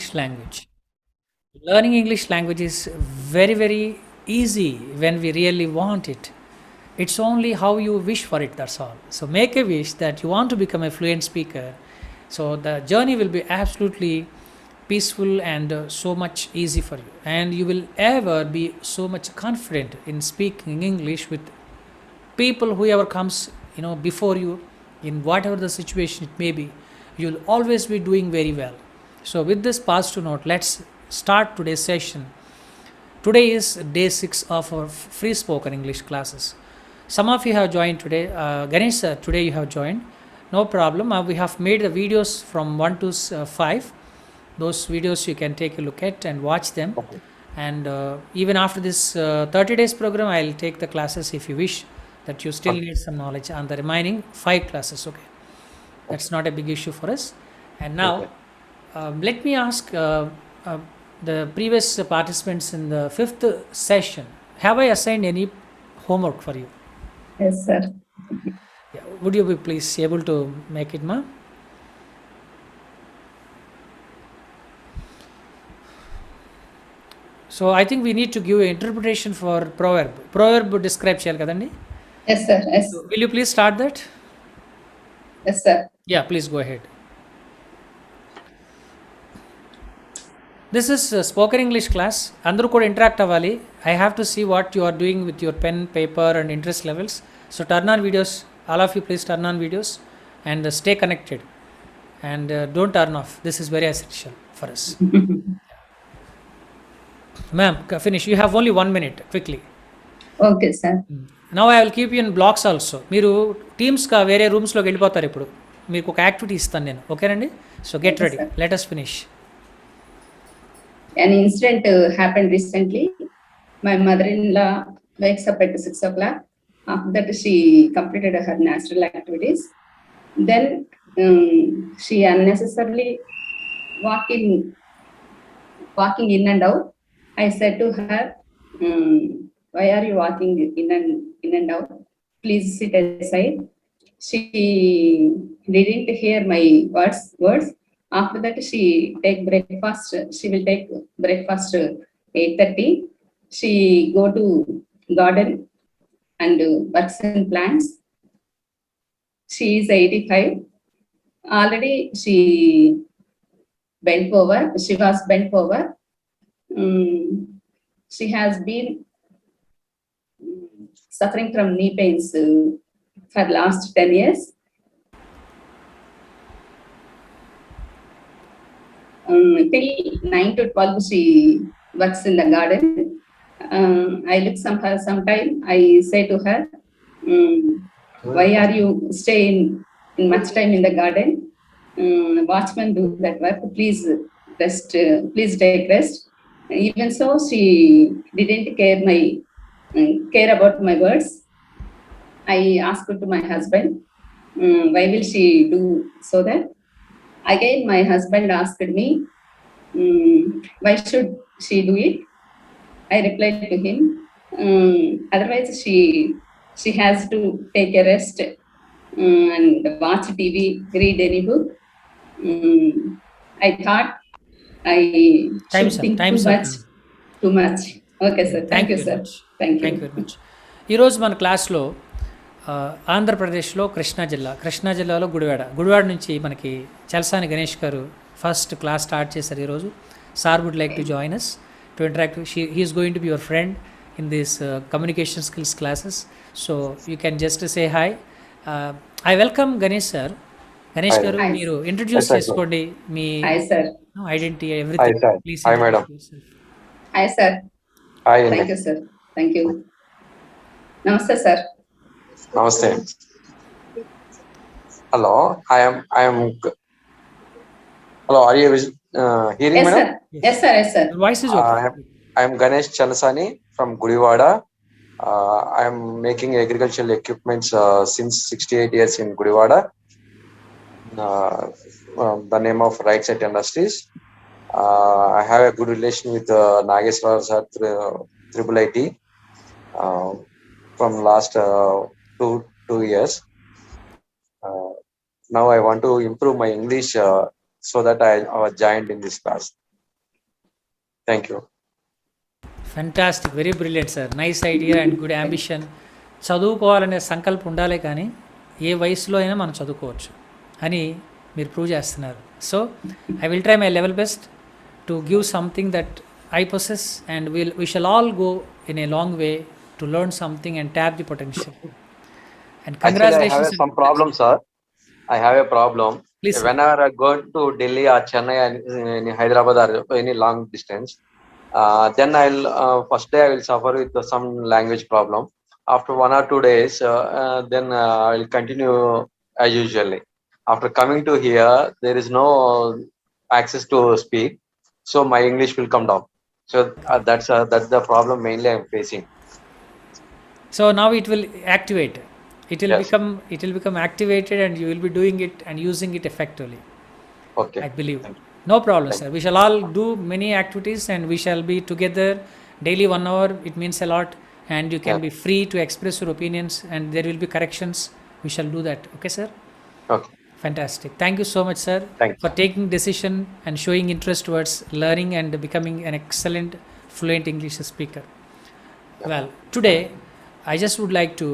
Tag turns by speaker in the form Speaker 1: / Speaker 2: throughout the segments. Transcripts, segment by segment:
Speaker 1: English language. Learning English language is very, very easy when we really want it. It's only how you wish for it, that's all. So make a wish that you want to become a fluent speaker. So the journey will be absolutely peaceful and so much easy for you. And you will ever be so much confident in speaking English with people whoever comes before you in whatever the situation it may be. You'll always be doing very well. So with this positive note, let's start today's session. Today is day 6 of our free spoken English classes. Some of you have joined today. Ganesh sir, today you have joined. No problem. We have made the videos from 1 to 5. Those videos you can take a look at and watch them.
Speaker 2: Okay.
Speaker 1: And even after this 30 days program, I'll take the classes if you wish, that you still need some knowledge on the remaining 5 classes. Okay, that's not a big issue for us. And now let me ask the previous participants in the 5th session, have I assigned any homework for you?
Speaker 3: Yes, sir.
Speaker 1: Yeah. Would you be please able to make it, ma? So I think we need to give an interpretation for proverb. Proverb describe cheyali kadandi.
Speaker 3: Yes, sir. Yes.
Speaker 1: So will you please start that?
Speaker 3: Yes, sir.
Speaker 1: Yeah, please go ahead. This is spoken English class. Andaru kuda interact avali. I have to see what you are doing with your pen, paper and interest levels. So turn on videos. All of you please turn on videos and stay connected. And don't turn off. This is very essential for us. Ma'am, finish. You have only 1 minute. Quickly.
Speaker 3: Okay, sir.
Speaker 1: Now I will keep you in blocks also. మీరు టీమ్స్గా వేరే రూమ్స్లోకి వెళ్ళిపోతారు. ఇప్పుడు మీకు ఒక activity ఇస్తాను నేను. ఓకేనండి? So get ready. Let us finish.
Speaker 3: An incident happened recently. My mother-in-law wakes up at 6 o'clock. After that, she completed her natural activities. Then she unnecessarily walking in and out. I said to her, why are you walking in and out? Please sit aside. She didn't hear my words. After that, she take breakfast. She will take breakfast 8:30. She go to garden and works in plants. She is 85. Already she bent over. She was bent over. She has been suffering from knee pains for last 10 years. Till 9 to 12, she works in the garden. I look sometime. I say to her, why are you staying much time in the garden? Watchman do that work. Please rest. Please take rest. Even so, she didn't care about my words. I asked to my husband, why will she do so that? Again, my husband asked me, why should she do it? I replied to him, otherwise she has to take a rest and watch TV, read any book. I thought I should think too much. Okay, sir. Thank you, sir. Thank you
Speaker 1: very much. ఈరోజు మన క్లాస్లో ఆంధ్రప్రదేశ్లో కృష్ణా జిల్లాలో గుడివాడ నుంచి మనకి చలసాని గణేష్ గారు first class start చేశారు ఈరోజు. Sir would like to join us to interact. He is going to be your friend in this communication skills classes. So you can just say hi. I welcome Ganesh sir. Ganesh garu, మీరు introduce చేసుకోండి మీ identity, everything please.
Speaker 2: Hi madam.
Speaker 3: Hi sir. Thank you sir. Thank you. నమస్తే sir.
Speaker 2: Namaste. Hello, I am. Hello, are you hearing me?
Speaker 3: Yes, sir. Yes, sir. Yes, sir.
Speaker 1: The voice is okay.
Speaker 2: I am Ganesh Chalasani from Gudivada. I am making agricultural equipments since 68 years in Gudivada. The name of Right Set Industries. I have a good relation with Nageswar sir Triple IT from last 2 years. Now I want to improve my English so that I was joined in this class. Thank you.
Speaker 1: Fantastic, very brilliant sir, nice idea and good ambition. చదువుకోవాలనే సంకల్పం ఉండాలి, కానీ ఏ వయసులో అయినా మనం చదువుకోవచ్చు అని మీరు ప్రూవ్ చేస్తున్నారు. So I will try my level best to give something that I possess, and we shall all go in a long way to learn something and tap the potential. And congratulations.
Speaker 2: Actually, I have some problem, sir. I have a problem.
Speaker 1: Please.
Speaker 2: Whenever I go to Delhi or Chennai and in Hyderabad or any long distance, then I'll first day I will suffer with some language problem. After 1 or 2 days, then I'll continue as usually. After coming to here, there is no access to speak, so my English will come down. So that's the problem mainly I'm facing.
Speaker 1: So now it will activate. It will
Speaker 2: Yes.
Speaker 1: become activated, and you will be doing it and using it effectively.
Speaker 2: Okay.
Speaker 1: I believe.
Speaker 2: Thank
Speaker 1: No problem, sir. We shall all do many activities, and we shall be together daily 1 hour. It means a lot, and you can
Speaker 2: Yeah.
Speaker 1: be free to express your opinions, and there will be corrections. We shall do that. Okay, sir?
Speaker 2: Okay.
Speaker 1: Fantastic. Thank you so much, sir,
Speaker 2: Thank you.
Speaker 1: for taking decision and showing interest towards learning and becoming an excellent, fluent English speaker. Well, today I just would like to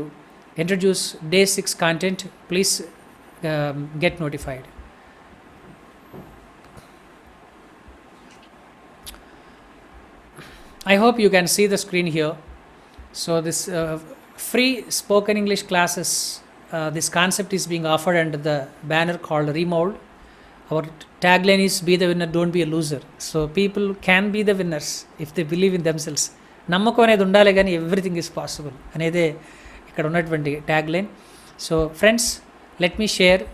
Speaker 1: introduce day 6 content. Please get notified. I hope you can see the screen here. So this free spoken English classes, this concept is being offered under the banner called Remold. Our tagline is be the winner, don't be a loser. So people can be the winners if they believe in themselves. నమ్మకం అనేది ఉండాలి, కానీ everything is possible అనేదే ఇక్కడ ఉన్నటువంటి tagline. So friends, let me share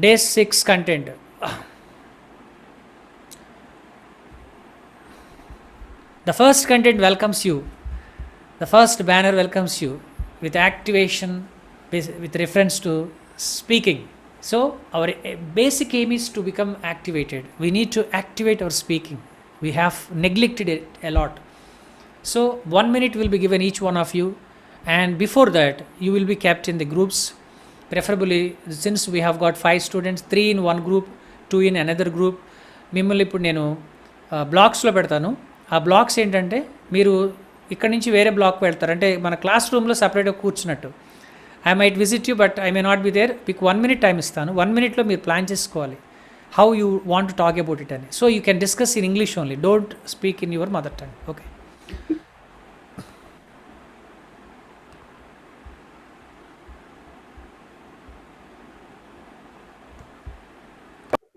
Speaker 1: Day 6 content. The first content welcomes you. The first banner welcomes you with activation with reference to speaking. So our basic aim is to become activated. We need to activate our speaking. We have neglected it a lot. So 1 minute will be given each one of you, and before that you will be kept in the groups. Preferably, since we have got 5 students, 3 in one group, 2 in another group. మిమ్మల్ని ఇప్పుడు నేను బ్లాక్స్లో పెడతాను. ఆ blocks ఏంటంటే మీరు ఇక్కడ నుంచి వేరే బ్లాక్ పెడతారు, అంటే మన క్లాస్ రూమ్లో సపరేట్గా కూర్చున్నట్టు. I might visit you, but I may not be there. మీకు 1 minute టైం ఇస్తాను. 1 minuteలో మీరు ప్లాన్ చేసుకోవాలి how you want to talk about it అని. So you can discuss in English only, don't speak in your mother tongue. Okay.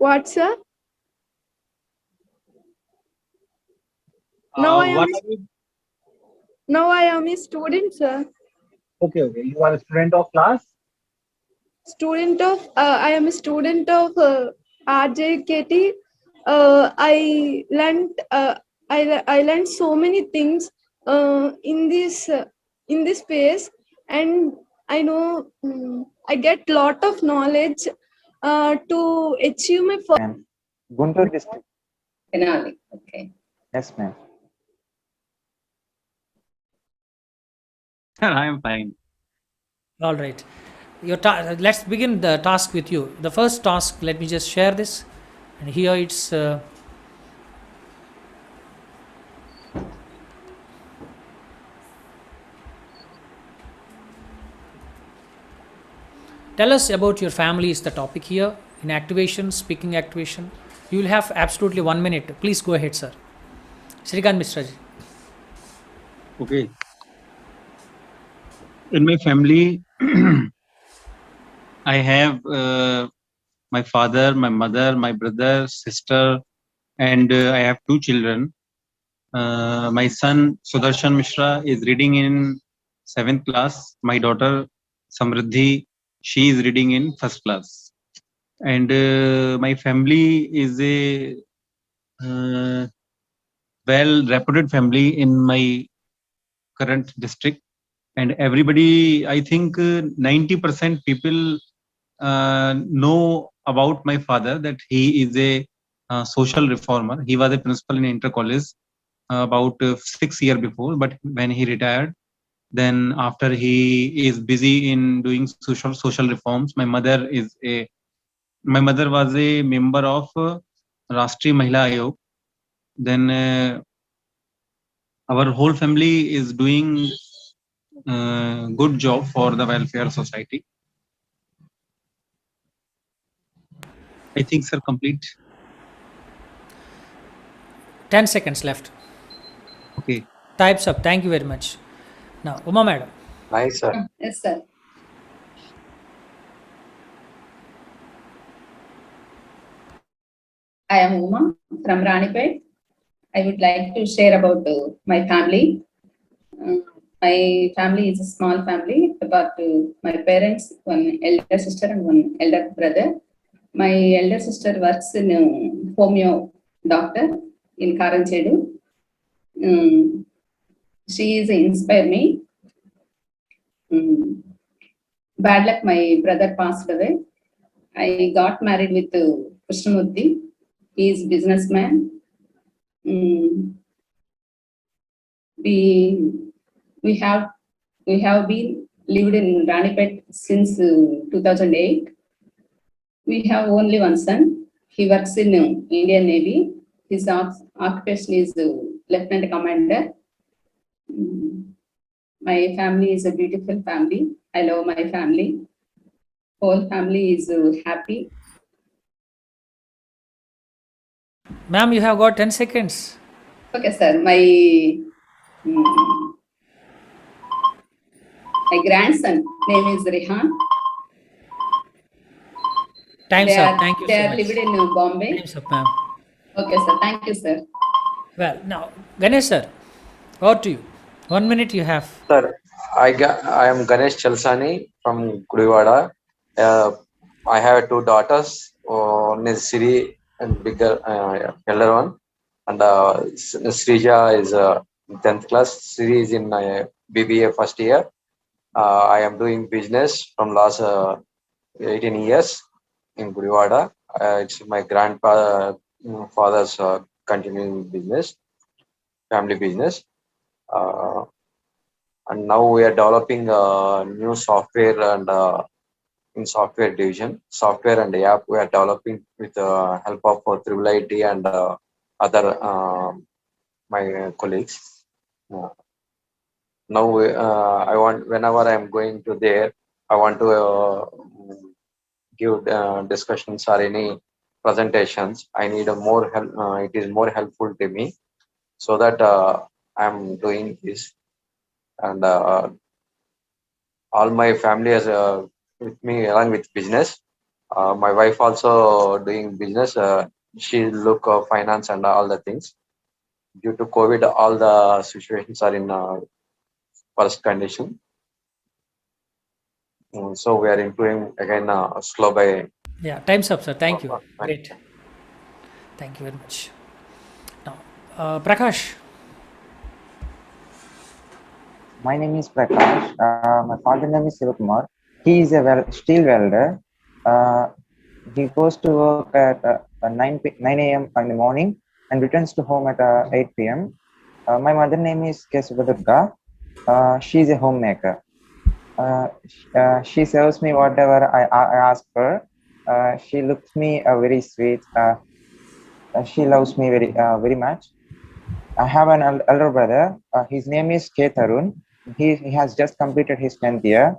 Speaker 4: What, sir? Now I am a student, sir.
Speaker 5: Okay. You are a student of class?
Speaker 4: I am a student of RJKT. I learned so many things in this space, and I know I get lot of knowledge to achieve my
Speaker 5: Ma'am. Guntur district.
Speaker 3: Tenali. Okay.
Speaker 5: Yes, ma'am.
Speaker 6: I am fine.
Speaker 1: All right. Let's begin the task with you. The first task, let me just share this. And here it's tell us about your family is the topic here. In activation, speaking activation, you will have absolutely 1 minute. Please go ahead, sir. Shrikant Mishra ji.
Speaker 6: Okay. In my family, I have my father, my mother, my brother, sister, and I have 2 children. My son Sudarshan Mishra is reading in 7th class. My daughter Samriddhi, she is reading in 1st class. And my family is a well-reputed family in my current district. And everybody, I think 90% people know about my father, that he is a social reformer. He was a principal in Inter College about 6 years before, but when he retired, Then after he is busy in doing social reforms, my mother was a member of Rashtriya Mahila Ayog. Then our whole family is doing good job for the welfare society. I think, sir, complete.
Speaker 1: 10 seconds left.
Speaker 6: Okay.
Speaker 1: Types up. Thank you very much. Now, Uma madam.
Speaker 2: Nice, sir.
Speaker 3: Yes, sir. I am Uma from Ranipet. I would like to share about my family. My family is a small family, about my parents, one elder sister and one elder brother. My elder sister works in homeo doctor in Karanchedu. She is inspired me. Bad luck, my brother passed away. I got married with Krishnamurthy. He is businessman. We have been lived in Ranipet since 2008. We have only one son. He works in Indian Navy. His occupation is Lieutenant Commander. My family is a beautiful family. I love my family. Whole family is happy.
Speaker 1: Ma'am, you have got 10 seconds.
Speaker 3: Okay, sir. My grandson name is Rehan.
Speaker 1: Time's
Speaker 3: They
Speaker 1: up.
Speaker 3: are,
Speaker 1: Thank you
Speaker 3: they
Speaker 1: so
Speaker 3: are
Speaker 1: much.
Speaker 3: lived in Bombay.
Speaker 1: Time's up, ma'am.
Speaker 3: Okay, sir. Thank you, sir.
Speaker 1: Well, now, Ganesh sir, over to you. 1 minute you have.
Speaker 2: Sir, I am Ganesh Chalsani from Gudivada. I have two daughters. One is Siri and bigger elder one, and Srija is 10th class. Siri is in BBA first year. I am doing business from last 18 years in Gudivada. It's my grandfather's continuing business, family business. And now we are developing new software and in software division, software and app we are developing with the help of Triple IT and other my colleagues. Now I want, whenever I am going to there, I want to give discussions or any presentations. I need a more help. It is more helpful to me, so that I am doing this. And all my family is with me along with business. My wife also doing business. She look finance and all the things. Due to COVID, all the situations are in worst condition. So we are improving again slow by.
Speaker 1: Yeah, time's up, sir. Thank you. Great. Thank you very much. Now, Prakash.
Speaker 5: My name is Prakash. My father name is Sivakumar. He is a steel welder. He goes to work at 9 a.m. in the morning and returns to home at 8 p.m. My mother name is K. Subhadurga. She is a homemaker. She serves me whatever I ask her. She looks me very sweet. She loves me very much. I have an elder brother. His name is K. Tarun. He has just completed his 10th year,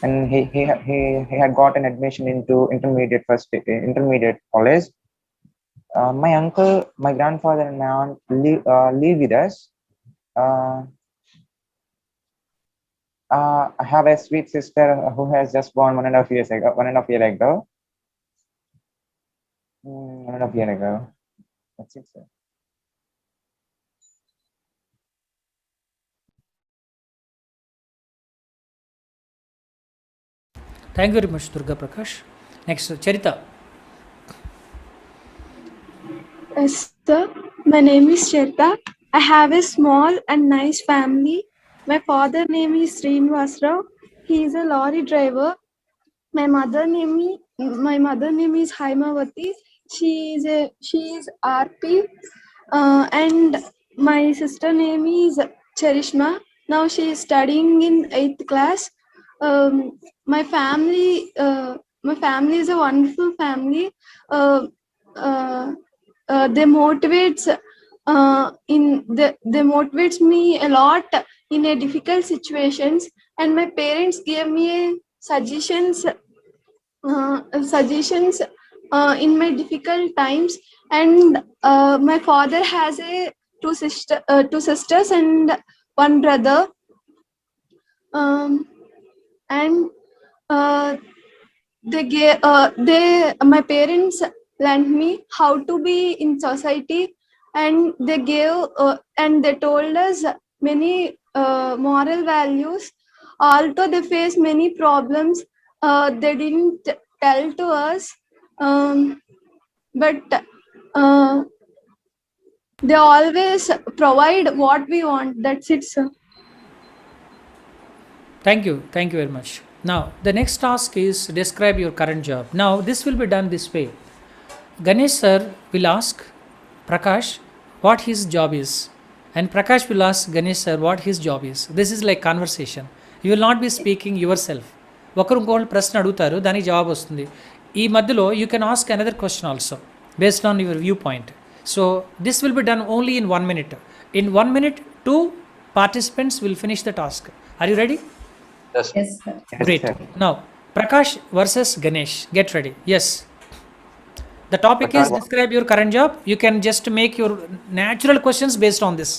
Speaker 5: and he had got an admission into intermediate college. My uncle, my grandfather, and my aunt live with us. I have a sweet sister who has just born 1.5 years ago. 1.5 year ago. 1.5 year ago. That's it, sir.
Speaker 1: Thank you very much, Durga Prakash. Next, Charita.
Speaker 4: Yes, sir. My name is Charita. I have a small and nice family. My father name is Srinivasrao. He is a lorry driver. My mother name is Haimavati. She is RP. And my sister name is Charishma. Now she is studying in 8th class. My family is a wonderful family. They motivates they motivates me a lot in a difficult situations, and my parents gave me suggestions in my difficult times. And my father has two sisters and one brother. And my parents learned me how to be in society, and they told us many moral values. Although they faced many problems, they didn't tell to us, but uh, they always provide what we want. That's it, sir.
Speaker 1: Thank you very much. Now the next task is describe your current job. Now this will be done this way. Ganesh sir will ask Prakash what his job is, and Prakash will ask Ganesh sir what his job is. This is like conversation. You will not be speaking yourself. ఒకరు ఇంకోళ్ళు ప్రశ్న అడుగుతారు, దానికి జవాబు వస్తుంది. ఈ మధ్యలో you can ask another question also based on your view point. So this will be done only in 1 minute. In 1 minute, 2 participants will finish the task. Are you ready?
Speaker 2: Yes.
Speaker 3: Yes, sir.
Speaker 1: Great. Now, Prakash versus Ganesh. Get ready. Yes. The topic is
Speaker 2: Prakash.
Speaker 1: describe your current job. You can just make your natural questions based on this.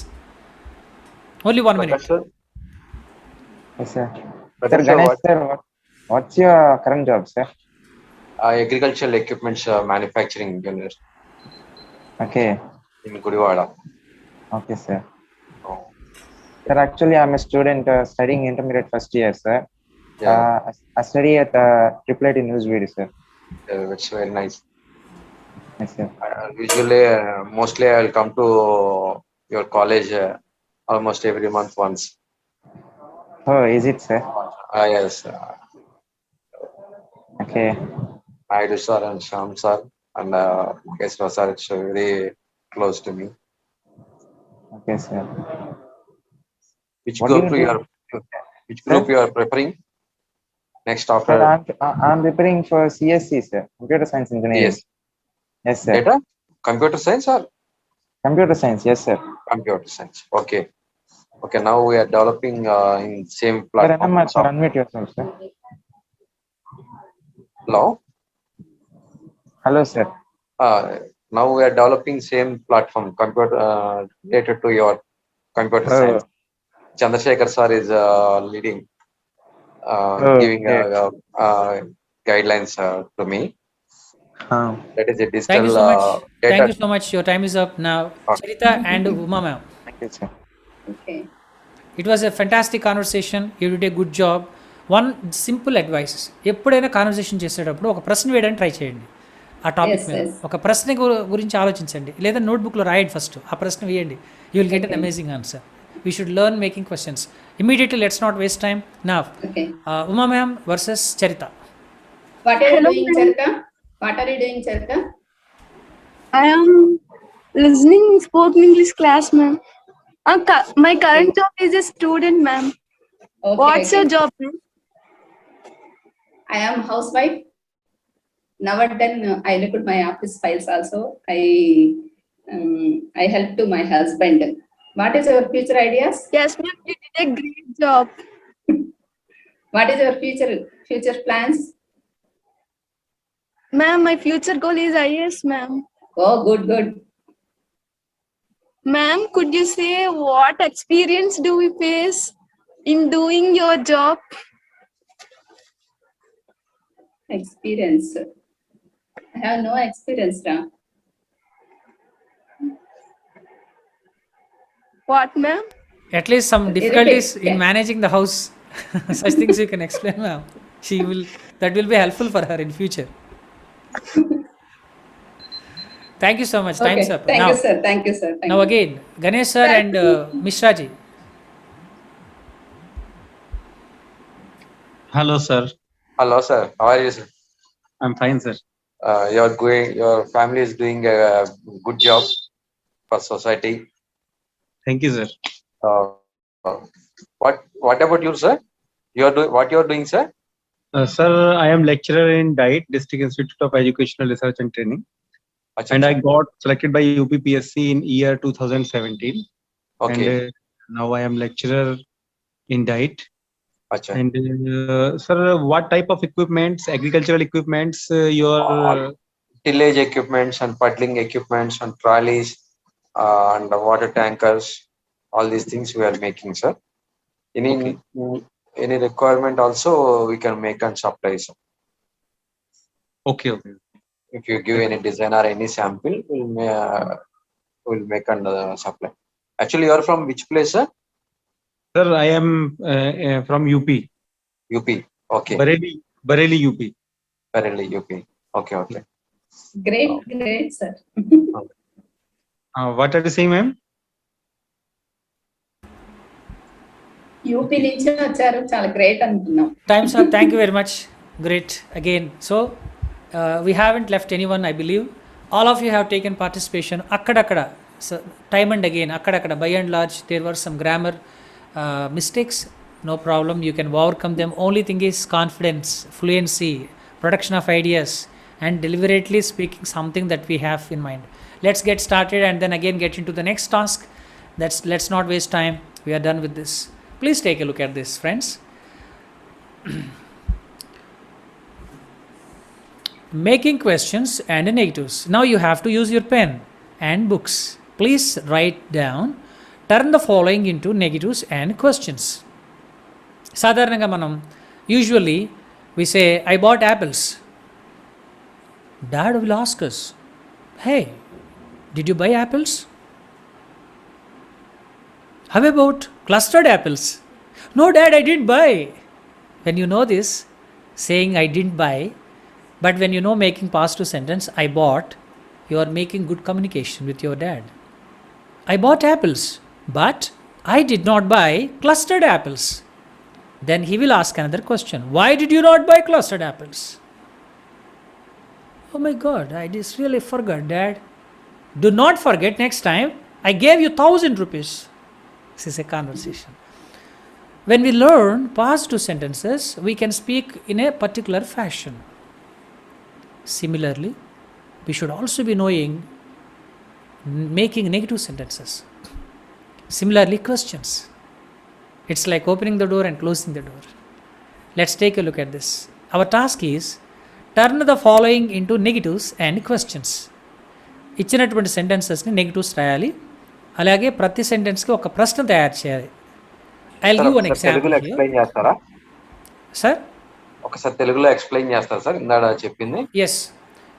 Speaker 1: Only 1 minute.
Speaker 2: Prakash, sir.
Speaker 5: Yes, sir.
Speaker 2: Prakash,
Speaker 5: Sir,
Speaker 2: sir,
Speaker 5: Ganesh, sir, what's your current job, sir?
Speaker 2: Agricultural equipments manufacturing unit
Speaker 5: Okay.
Speaker 2: in Gudivada.
Speaker 5: Okay, sir.
Speaker 2: Oh,
Speaker 5: Sir, actually, I'm a student studying intermediate first year, sir.
Speaker 2: yeah,
Speaker 5: I study at Triple in Newsweed, sir.
Speaker 2: it's very nice.
Speaker 5: Yes, sir.
Speaker 2: Usually, mostly I will come to your college almost every month once.
Speaker 5: Oh, is it, sir?
Speaker 2: Yes,
Speaker 5: Okay.
Speaker 2: Naidu sir and Sham sir and Kesra sir, it's very close to me.
Speaker 5: Okay, sir.
Speaker 2: Which
Speaker 5: What do
Speaker 2: group
Speaker 5: you
Speaker 2: you
Speaker 5: do?
Speaker 2: are? Which group you are preparing? Next
Speaker 5: Sir,
Speaker 2: after
Speaker 5: I'm preparing for CSC, sir. Computer Science Engineering.
Speaker 2: yes,
Speaker 5: Yes, sir.
Speaker 2: data, computer science or
Speaker 5: Computer Science, yes, sir.
Speaker 2: computer science. Okay, okay. Now we are developing in same
Speaker 5: Sir,
Speaker 2: platform.
Speaker 5: sir, unmute yourself, sir.
Speaker 2: Hello.
Speaker 5: Hello, sir.
Speaker 2: Now we are developing same platform, computer related to your computer
Speaker 5: Oh.
Speaker 2: science. Chandrasekhar sir is leading, giving
Speaker 5: Okay.
Speaker 2: guidelines to me. That is a digital
Speaker 1: Thank you so much.
Speaker 2: data.
Speaker 1: Thank you so much. Your time is up now.
Speaker 2: Okay.
Speaker 1: Charita and Uma ma'am.
Speaker 5: Thank you, sir.
Speaker 3: Okay.
Speaker 1: It was a fantastic conversation. You did a good job. One simple advice. ఎప్పుడైనా conversation చేసేటప్పుడు ఒక ప్రశ్న వేయడానికి try చేయండి ఆ topic
Speaker 3: Yes,
Speaker 1: మీద.
Speaker 3: yes.
Speaker 1: ఒక ప్రశ్న గురించి ఆలోచించండి, లేదా నోట్బుక్లో రాయండి ఫస్ట్. ఆ ప్రశ్న వేయండి. You will get an
Speaker 3: Okay.
Speaker 1: Amazing answer. We should learn making questions immediately. Let's not waste time. నా
Speaker 3: Okay.
Speaker 1: Uma ma'am versus Charitha.
Speaker 3: What are you
Speaker 4: Hello,
Speaker 3: doing,
Speaker 4: ma'am.
Speaker 3: Charita? What are you doing, Charita?
Speaker 4: I am listening spoken English class, ma'am. My current job is a student, ma'am.
Speaker 3: Okay,
Speaker 4: What's
Speaker 3: okay.
Speaker 4: your job, ma'am?
Speaker 3: I am housewife. Now and then I look at my office files also. I help to my husband. What is your future ideas?
Speaker 4: Yes, ma'am. You did a great job.
Speaker 3: What is your future plans?
Speaker 4: Ma'am, my future goal is IAS, ma'am.
Speaker 3: Oh, good, good.
Speaker 4: Ma'am, could you say what experience do we face in doing your job?
Speaker 3: Experience. I have no experience now.
Speaker 4: What, ma'am?
Speaker 1: At least some
Speaker 3: Repeat.
Speaker 1: difficulties in
Speaker 3: Yeah.
Speaker 1: managing the house. Such things you can explain, ma'am. That will be helpful for her in future. Thank you so much. Time's
Speaker 3: Okay.
Speaker 1: up.
Speaker 3: Thank
Speaker 1: Now,
Speaker 3: you, sir. Thank you, sir. Thank
Speaker 1: now
Speaker 3: you.
Speaker 1: again, Ganesh sir
Speaker 4: Thank
Speaker 1: and
Speaker 4: you.
Speaker 1: Mishra ji.
Speaker 6: Hello, sir.
Speaker 2: Hello, sir. How are you, sir?
Speaker 6: I'm fine, sir.
Speaker 2: Your family is doing a good job for society.
Speaker 6: Thank you, sir.
Speaker 2: Uh, What about you, sir? What you are doing, sir?
Speaker 6: Sir, I am lecturer in DIET, District Institute of Educational Research and Training,
Speaker 2: Acha,
Speaker 6: and I
Speaker 2: acha.
Speaker 6: got selected by UPPSC in year 2017.
Speaker 2: Okay.
Speaker 6: And now I am lecturer in DIET.
Speaker 2: Acha.
Speaker 6: And sir, what type of equipments, agricultural equipments, your
Speaker 2: Tillage equipments and puddling equipments and trolleys and the water tankers, all these things we are making, sir.
Speaker 6: Okay.
Speaker 2: Any requirement also we can make and supply, sir.
Speaker 6: Okay, okay.
Speaker 2: If you give any design or any sample, we'll make and supply. Actually, you are from which place, sir?
Speaker 6: Sir, I am from UP,
Speaker 2: UP. Okay.
Speaker 6: Bareilly UP.
Speaker 2: Parallel UP. Okay, okay.
Speaker 3: Great, sir.
Speaker 6: What are you saying, ma'am?
Speaker 3: UP నుంచి వచ్చారు, చాలా great అనుకున్నాం.
Speaker 1: Time's up. Thank you very much. Great. Again, so we haven't left anyone, I believe. All of you have taken participation. Akkadakada. So, time and again, akkadakada. By and large, there were some grammar mistakes. No problem. You can overcome them. Only thing is confidence, fluency, production of ideas, and deliberately speaking something that we have in mind. Let's get started and then again get into the next task. Let's not waste time. We are done with this. Please take a look at this, friends. Making questions and negatives. Now you have to use your pen and books. Please write down, turn the following into negatives and questions. సాధారణంగా మనం usually we say, I bought apples. Dad will ask us, hey, did you buy apples? How about clustered apples? No, Dad, I didn't buy. When you know this, saying I didn't buy, but when you know making past two sentence, I bought, you are making good communication with your dad. I bought apples, but I did not buy clustered apples. Then he will ask another question. Why did you not buy clustered apples? Oh my God, I just really forgot, Dad. Do not forget next time, I gave you 1,000 rupees. This is a conversation. When we learn past two sentences, we can speak in a particular fashion. Similarly, we should also be knowing making negative sentences. Similarly, questions. It's like opening the door and closing the door. Let's take a look at this. Our task is turn the following into negatives and questions. ఇచ్చినటువంటి సెంటెన్సెస్ని negatives రాయాలి, అలాగే ప్రతి సెంటెన్స్కి ఒక ప్రశ్న తయారు చేయాలి. I give one example.
Speaker 2: Explain చేస్తారా
Speaker 1: sir?
Speaker 2: ఒకసారి తెలుగులో ఎక్స్ప్లెయిన్ చేస్తారు సార్ ఇందాక చెప్పింది.
Speaker 1: ఎస్,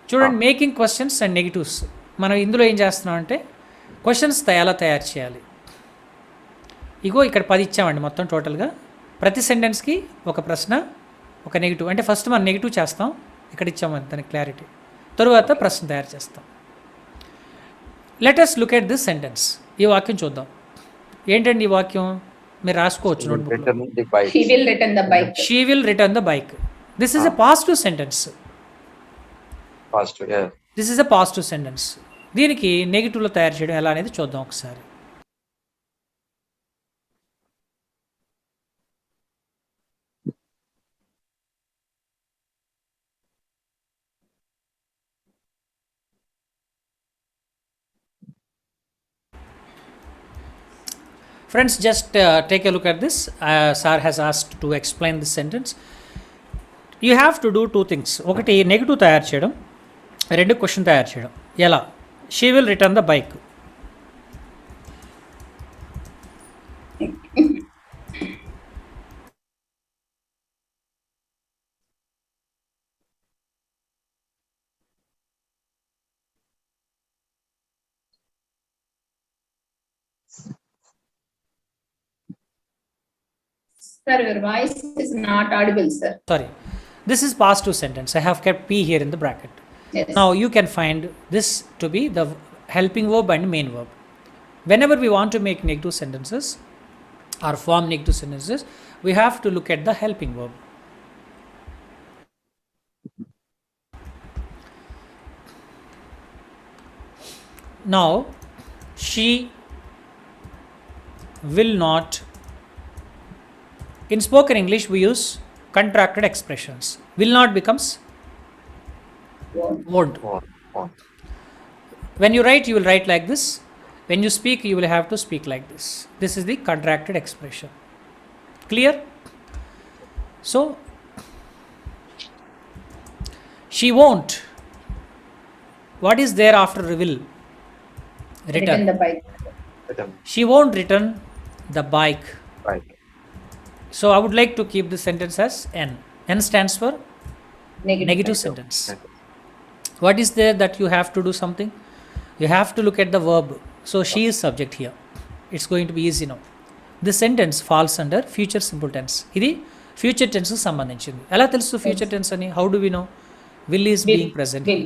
Speaker 1: చూడండి, మేకింగ్ క్వశ్చన్స్ అండ్ నెగిటివ్స్. మనం ఇందులో ఏం చేస్తున్నాం అంటే క్వశ్చన్స్ ఎలా తయారు చేయాలి. ఇగో ఇక్కడ 10 ఇచ్చామండి మొత్తం టోటల్గా. ప్రతి సెంటెన్స్కి ఒక ప్రశ్న, ఒక నెగిటివ్. అంటే ఫస్ట్ మనం నెగిటివ్ చేస్తాం, ఇక్కడ ఇచ్చామని దానికి క్లారిటీ. తరువాత ప్రశ్న తయారు చేస్తాం. Let us look at this sentence. ఈ వాక్యం చూద్దాం. ఏంటండి ఈ వాక్యం? మీరు రాసుకోవచ్చు నోట్బుక్లో.
Speaker 3: He will return the bike.
Speaker 1: She will return the bike. This is a positive sentence.
Speaker 2: Positive.
Speaker 1: This is a positive sentence. దీనికి నెగిటివ్లో తయారు చేయడం ఎలా అనేది చూద్దాం ఒకసారి. Friends, just take a look at this. Sir has asked to explain this sentence. You have to do two things. ఒకటి negative తయారు చేయడం, రెండు క్వశ్చన్ తయారు చేయడం. ఎలా? She will return the bike.
Speaker 3: Sir, your voice is not audible, sir.
Speaker 1: Sorry. This is past two sentence. I have kept P here in the bracket.
Speaker 3: Yes.
Speaker 1: Now you can find this to be the helping verb and main verb. Whenever we want to make negative sentences or form negative sentences, we have to look at the helping verb. Now, she will not In spoken English, we use contracted expressions. Will not becomes won't.
Speaker 2: won't.
Speaker 1: When you write, you will write like this. When you speak, you will have to speak like this. This is the contracted expression. Clear? So, she won't. What is there after will?
Speaker 3: Return the bike.
Speaker 2: Return
Speaker 1: She won't return the bike.
Speaker 2: bike.
Speaker 1: So, I would like to keep the sentence as N. N stands for negative
Speaker 3: bike.
Speaker 1: sentence. What is there that you have to do something? You have to look at the verb. So she is subject here. It's going to be easy now. This sentence falls under future simple tense. ఇది future tense కు సంబంధించింది. ఎలా తెలుసు future tense అని? How do we know? Will is being present.
Speaker 3: Will.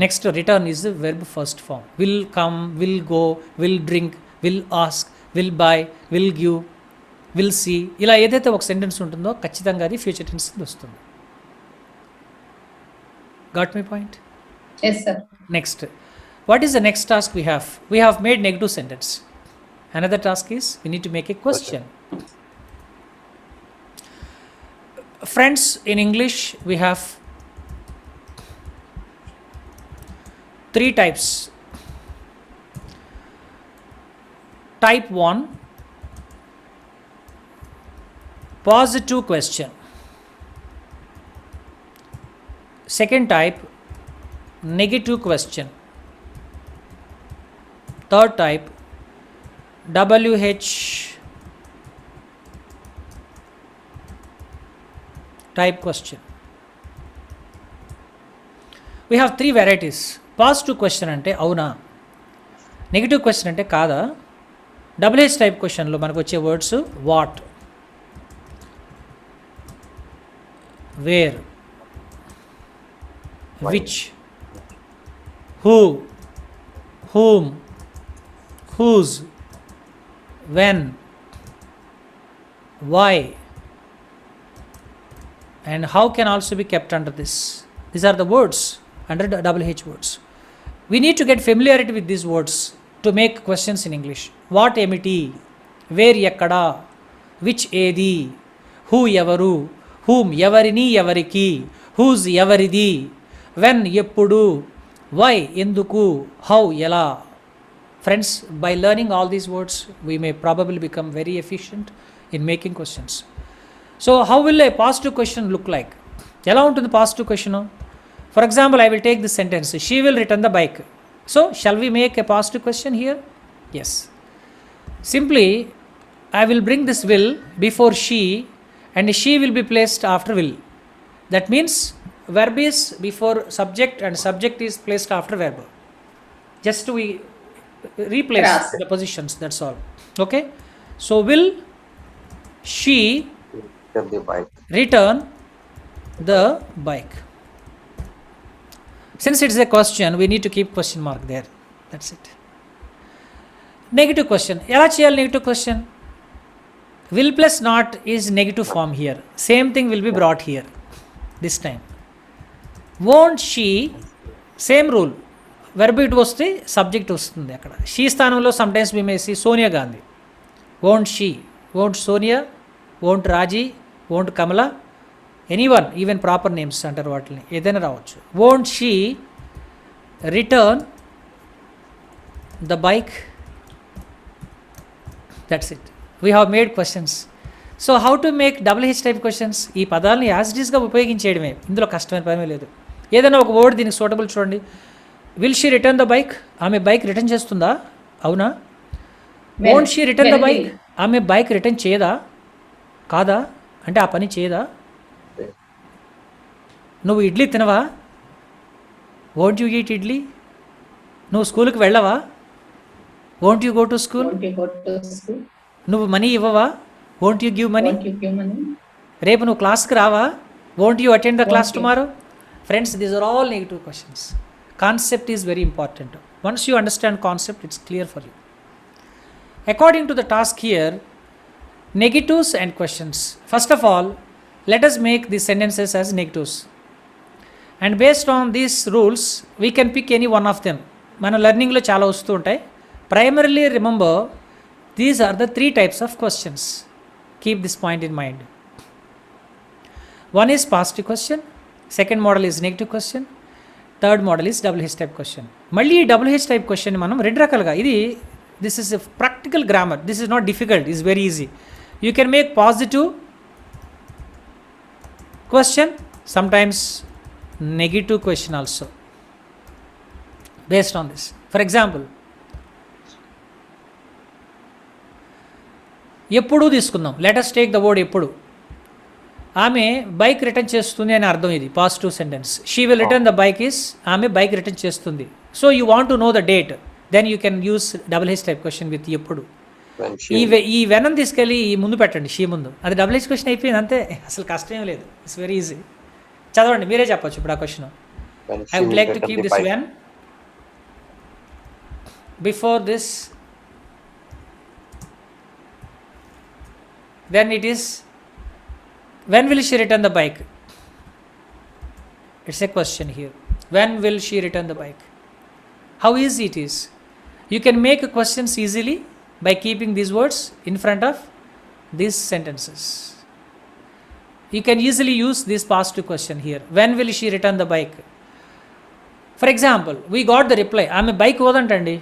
Speaker 1: Next, return is the verb first form. Will come, will go, will drink, will ask, will buy, will give, will see. ఇలా ఏదైతే ఒక sentence ఉంటుందో ఖచ్చితంగా అది future tense వస్తుంది. Got my point?
Speaker 3: Yes, sir.
Speaker 1: Next, what is the next task we have? We have made negative sentence. Another task is we need to make a question. Friends, in English we have 3 types. Type 1, positive question. Second type, negative question. Third type, WH type question. We have 3 varieties. Positive question అంటే అవునా, negative question అంటే కాదా, WH type క్వశ్చన్లో మనకు వచ్చే words what, where, which, who, whom, whose, when, why, and how can also be kept under this. These are the words under the WH words. We need to get familiarity with these words to make questions in English. What emiti, where ekkada, which edi, who evaru, whom evarini evariki, whose evaridi, when eppudu, why enduku, how ela. Friends, by learning all these words, we may probably become very efficient in making questions. So, how will a positive question look like? ఎలా ఉంటుంది positive question? For example, I will take this sentence, she will return the bike. So shall we make a positive question here? Yes. Simply I will bring this will before she and she will be placed after will. That means verb is before subject and subject is placed after verb. Just we replace the positions, that's all. Okay, so will she
Speaker 2: Return the bike.
Speaker 1: return the bike? Since it's a question, we need to keep question mark there. That's it. Negative question. ఎలా చేయాలి negative question? will plus not is negative form here. Same thing will be brought here this time. won't she, same rule, verb ఇటు వస్తే subject వస్తుంది అక్కడ. షీ స్థానంలో sometimes we may see Sonia Gandhi. won't she, won't Sonia, won't Raji, won't Kamala, anyone, even proper names అంటారు వాటిని, ఏదైనా రావచ్చు. won't she return the bike? That's it. We have made questions. So how to make WH type questions? ఈ పదాలని as it ఈస్గా ఉపయోగించేయడమే, ఇందులో కష్టమైన పని లేదు. ఏదైనా ఒక వర్డ్ దీనికి సూటబుల్ చూడండి. Will she return the bike? ఆమె బైక్ రిటర్న్ చేస్తుందా? అవునా. Won't she return the bike? ఆమె బైక్ రిటర్న్ చేయదా? కాదా అంటే ఆ పని చేయదా? నువ్వు ఇడ్లీ తినవా? Won't you eat idli? నువ్వు స్కూల్కి వెళ్ళవా? Won't you go to school?
Speaker 3: Won't you go to school?
Speaker 1: నువ్వు మనీ ఇవ్వవా? Won't you give money?
Speaker 3: Won't you give money?
Speaker 1: రేపు నువ్వు క్లాస్కి రావా? Won't you attend the class tomorrow? Friends, these are all negative questions. Concept is very important. Once you understand concept, it's clear for you. According to the task here, negatives and questions. First of all, let us make these sentences as negatives. And based on these rules, we can pick any one of them. మన లెర్నింగ్లో చాలా వస్తూ ఉంటాయి. Primarily remember, these are the 3 types of questions. Keep this point in mind. One is positive question, second model is negative question, third model is WH type question. మళ్ళీ ఈ WH type question మనం రెండు రకాలుగా, ఇది this is practical grammar, this is not difficult, is very easy. You can make positive question, sometimes negative question also based on this. For example, ఎప్పుడు తీసుకుందాం, let us take the word ఎప్పుడు. ఆమె bike return చేస్తుంది అని అర్థం, ఇది positive sentence. She will return the bike is, ఆమె bike return చేస్తుంది. So you want to know the date, then you can use WH type question with ఎప్పుడు. ఈ వెనం తీసుకెళ్ళి ఈ ముందు పెట్టండి, షీ ముందు, అది WH క్వశ్చన్ అయిపోయింది అంతే, అసలు కష్టం ఏం లేదు, ఇట్స్ వెరీ ఈజీ. చదవండి, మీరే చెప్పచ్చు ఇప్పుడు ఆ question. I would like to keep this when before this, then it is when will she return the bike. It's a question here, when will she return the bike. How easy it is. You can make questions easily by keeping these words in front of these sentences. You can easily use this positive question here, when will she return the bike. For example, we got the reply, ఆమె bike ఇవ్వదంటండి,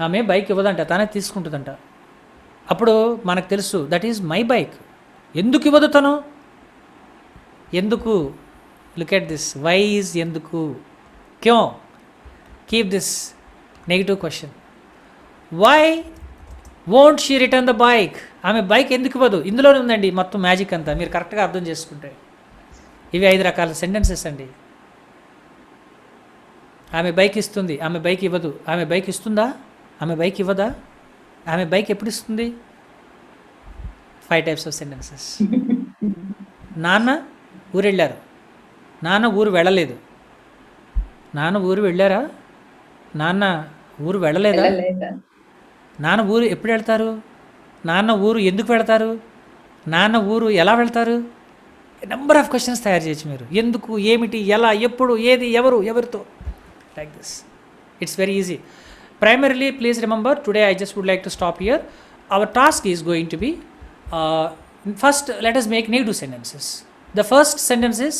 Speaker 1: ఆమె bike ఇవ్వదంట, తనే తీసుకుంటుందంట. అప్పుడు మనకు తెలుసు that is my bike. ఎందుకు ఇవ్వదు తను, ఎందుకు, look at this, why is ఎందుకు, క్యో, keep this negative question. Why won't she return the bike, ఆమె బైక్ ఎందుకు ఇవ్వదు, ఇందులోనే ఉందండి మొత్తం మ్యాజిక్ అంతా, మీరు కరెక్ట్గా అర్థం చేసుకుంటే. ఇవి 5 రకాల సెంటెన్సెస్ అండి. ఆమె బైక్ ఇస్తుంది, ఆమె బైక్ ఇవ్వదు, ఆమె బైక్ ఇస్తుందా, ఆమె బైక్ ఇవ్వదా, ఆమె బైక్ ఎప్పుడు ఇస్తుంది. 5 types of sentences. నాన్న ఊరు వెళ్ళారు, నాన్న ఊరు వెళ్ళలేదు, నాన్న ఊరు వెళ్ళారా, నాన్న ఊరు వెళ్ళలేదా, నాన్న ఊరు ఎప్పుడు వెళ్తారు, నాన్న ఊరు ఎందుకు వెళ్తారు, నాన్న ఊరు ఎలా వెళ్తారు. నెంబర్ ఆఫ్ క్వశ్చన్స్ తయారు చేయొచ్చు మీరు, ఎందుకు, ఏమిటి, ఎలా, ఎప్పుడు, ఏది, ఎవరు, ఎవరితో, like this. It's very easy. Primarily, please remember, today I just would like to stop here. Our task is going to be, first let us make negative sentences. The first sentence is,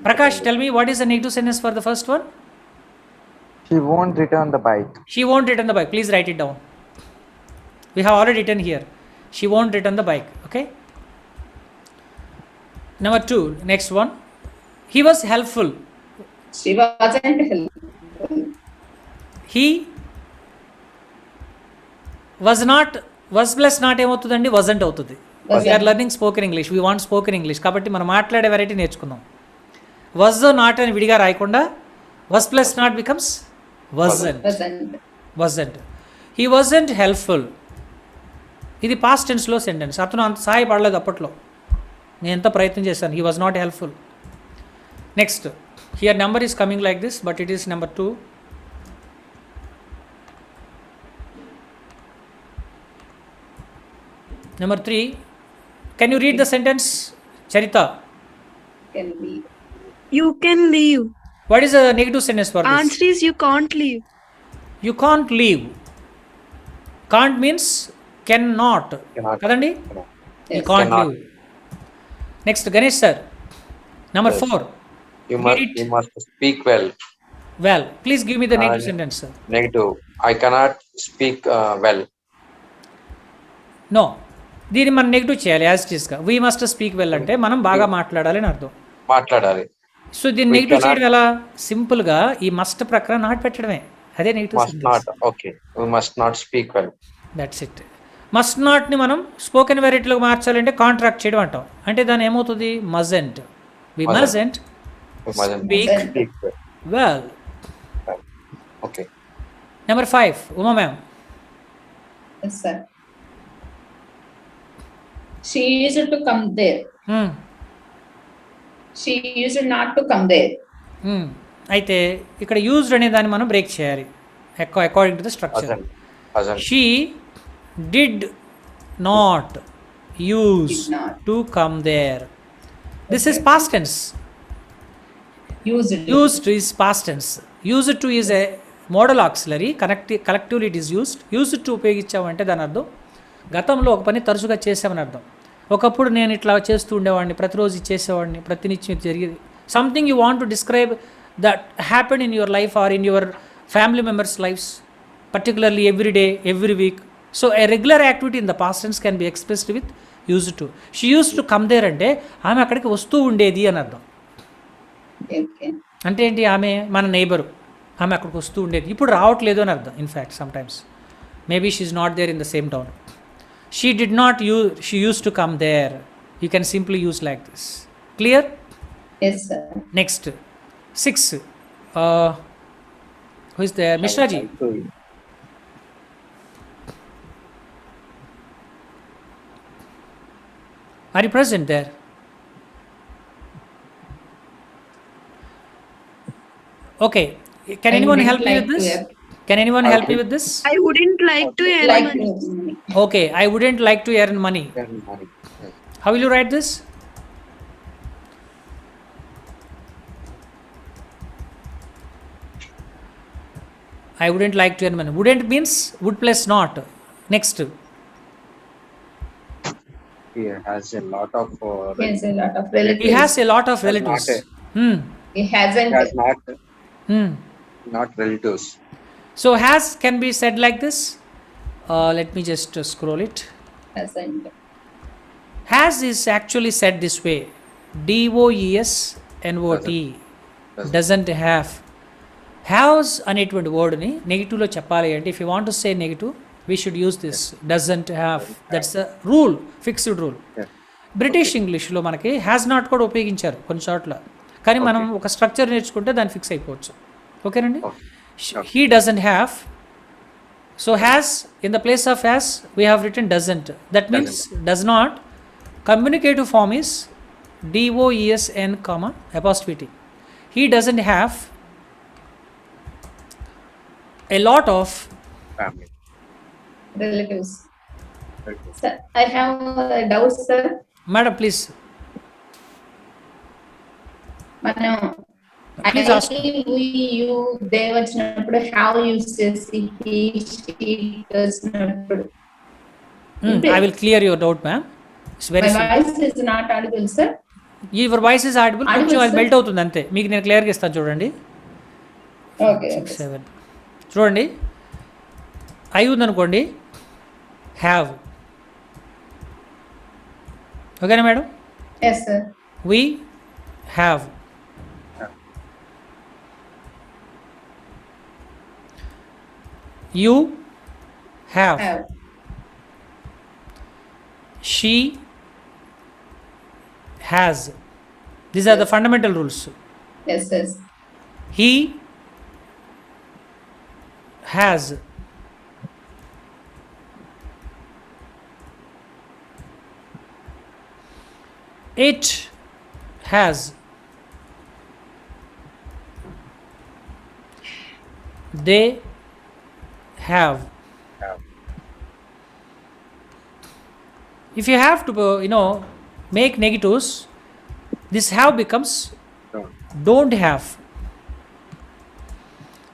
Speaker 1: Prakash, tell me what is the negative sentence for the first one.
Speaker 5: She won't return the bike.
Speaker 1: She won't return the bike. Please write it down. We have already written here. She won't return the bike. Okay. Number 2, next one. He was helpful.
Speaker 3: She wasn't helpful.
Speaker 1: He was not, was plus not ఏమవుతుందండి, wasn't అవుతుంది. We are learning spoken English. We want spoken English. కాబట్టి మనం మాట్లాడే variety నేర్చుకుందాం. Was not అని విడిగా రాయకుండా was plus not becomes wasn't. Wasn't. He wasn't helpful. ఇది పాస్ట్ టెన్స్లో సెంటెన్స్. అతను అంత సహాయపడలేదు అప్పట్లో, నేను ఎంత ప్రయత్నం చేశాను. He was not helpful. Next, here number is coming like this, but it is number 2. Number 3, can you read the sentence, Charita?
Speaker 3: Can be.
Speaker 4: You can leave.
Speaker 1: What is the negative sentence for this?
Speaker 4: Answer is you can't leave.
Speaker 1: You can't leave. Can't means cannot.
Speaker 2: Cannot.
Speaker 1: Kadandi? You can't
Speaker 2: Cannot.
Speaker 1: leave. Next, Ganesh sir. Number 4.
Speaker 2: You
Speaker 1: Read it.
Speaker 2: must speak well.
Speaker 1: Well, please give me the negative sentence, sir.
Speaker 2: Negative, I cannot speak well.
Speaker 1: No. దీన్ని మనం negative చేయాలి as it ఈస్గా. We must speak well అంటే మనం బాగా మాట్లాడాలి అని అర్థం.
Speaker 2: మాట్లాడాలి.
Speaker 1: సో దీన్ని నెగిటివ్ చేయడం ఎలా, సింపుల్గా ఈ మస్ట్ ప్రక్కన నాట్ పెట్టడమే, అదే negative
Speaker 2: Must not. Okay. We must not speak well.
Speaker 1: That's it. Must నాట్ని మనం స్పోకెన్ వెరైటీలోకి మార్చాలంటే కాంట్రాక్ట్ చేయడం అంటాం. అంటే దాని ఏమవుతుంది, మజెంట్. వి మజెంట్
Speaker 2: We mustn't
Speaker 1: Speak.
Speaker 2: speak well.
Speaker 1: Well.
Speaker 2: Okay.
Speaker 1: Number 5, Uma ma'am.
Speaker 3: Yes, sir. She used to come there. She used not to come there.
Speaker 1: అయితే ఇక్కడ యూజ్డ్ అనే దాన్ని మనం బ్రేక్ చేయాలి according to the structure.
Speaker 2: Hasn't.
Speaker 1: She did not use
Speaker 3: Did not.
Speaker 1: To come there. This is past tense.
Speaker 3: Used.
Speaker 1: Used is past tense. Used to is a modal auxiliary. Collectively it is used. Used to ఉపయోగించామంటే దాని అర్థం గతంలో ఒక పని తరచుగా చేసామని అర్థం. ఒకప్పుడు నేను ఇట్లా చేస్తూ ఉండేవాడిని, ప్రతిరోజు ఇచ్చేసేవాడిని, ప్రతినిత్యం ఇది జరిగేది. Something you want to describe that happen in your life or in your family members lifes, particularly every day, every week. So a regular activity in the past tense can be expressed with use to. She use to come there అంటే ఆమె అక్కడికి వస్తూ ఉండేది అని అర్థం.
Speaker 3: Okay.
Speaker 1: అంటే ఏంటి, ఆమె మన నైబరు, ఆమె అక్కడికి వస్తూ ఉండేది, ఇప్పుడు రావట్లేదు అని అర్థం. In fact sometimes maybe she is not there in the same town. She did not she use to come there. You can simply use like this. Clear?
Speaker 3: Yes, sir.
Speaker 1: Next 6. Who is there? Mishraji. Are you present there? Okay. Can
Speaker 3: I
Speaker 1: anyone
Speaker 3: wouldn't
Speaker 1: help me
Speaker 3: like
Speaker 1: with this?
Speaker 3: to have-
Speaker 1: Can anyone help me with this?
Speaker 4: I wouldn't like to earn
Speaker 3: Like
Speaker 4: money.
Speaker 1: Okay. I wouldn't like to earn money. How will you write this? I wouldn't like to earn money. Wouldn't means would plus not. Next.
Speaker 5: He has a lot of
Speaker 3: He has a lot of relatives.
Speaker 1: He has a lot of relatives.
Speaker 3: He hasn't.
Speaker 5: not relatives.
Speaker 1: So has can be said like this. Let me just scroll it.
Speaker 3: Hasn't.
Speaker 1: Has is actually said this way. DOES NOT. Doesn't have. Has అనేటువంటి వర్డ్ని నెగిటివ్లో చెప్పాలి అంటే, if you want to say negative we should use this doesn't have. That's the rule, fixed rule. British ఇంగ్లీష్లో మనకి has not కూడా ఉపయోగించారు కొన్ని చోట్ల, కానీ మనం ఒక స్ట్రక్చర్ నేర్చుకుంటే దాన్ని ఫిక్స్ అయిపోవచ్చు. ఓకేనండి? He doesn't have. So has in the place of has we have written doesn't. That means does not. Communicative form is DOESN, apostrophe. He doesn't have a lot of
Speaker 5: Family.
Speaker 3: Relatives. Sir, I have a doubt, sir.
Speaker 1: Madam, please.
Speaker 3: మనం
Speaker 1: Please ask.
Speaker 3: you they వచ్చినప్పుడు how use చేసి he she వచ్చినప్పుడు
Speaker 1: I will clear your doubt, ma'am. It's very
Speaker 3: my
Speaker 1: simple.
Speaker 3: voice is not audible, sir.
Speaker 1: Your voice is audible.
Speaker 3: Audible,
Speaker 1: కొంచెం అది
Speaker 3: sir.
Speaker 1: Melt అవుతుంది అంతే. మీకు నేను క్లియర్గా ఇస్తాను చూడండి.
Speaker 3: Okay.
Speaker 1: 6, 7. చూడండి, ఐ ఉందనుకోండి, హ్యావ్. ఓకేనా madam?
Speaker 3: Yes, sir.
Speaker 1: We have. You have.
Speaker 3: Have.
Speaker 1: She has. These are the fundamental rules.
Speaker 3: Yes, yes.
Speaker 1: He has. It has. They have. If you have to, make negatives, this have becomes don't have.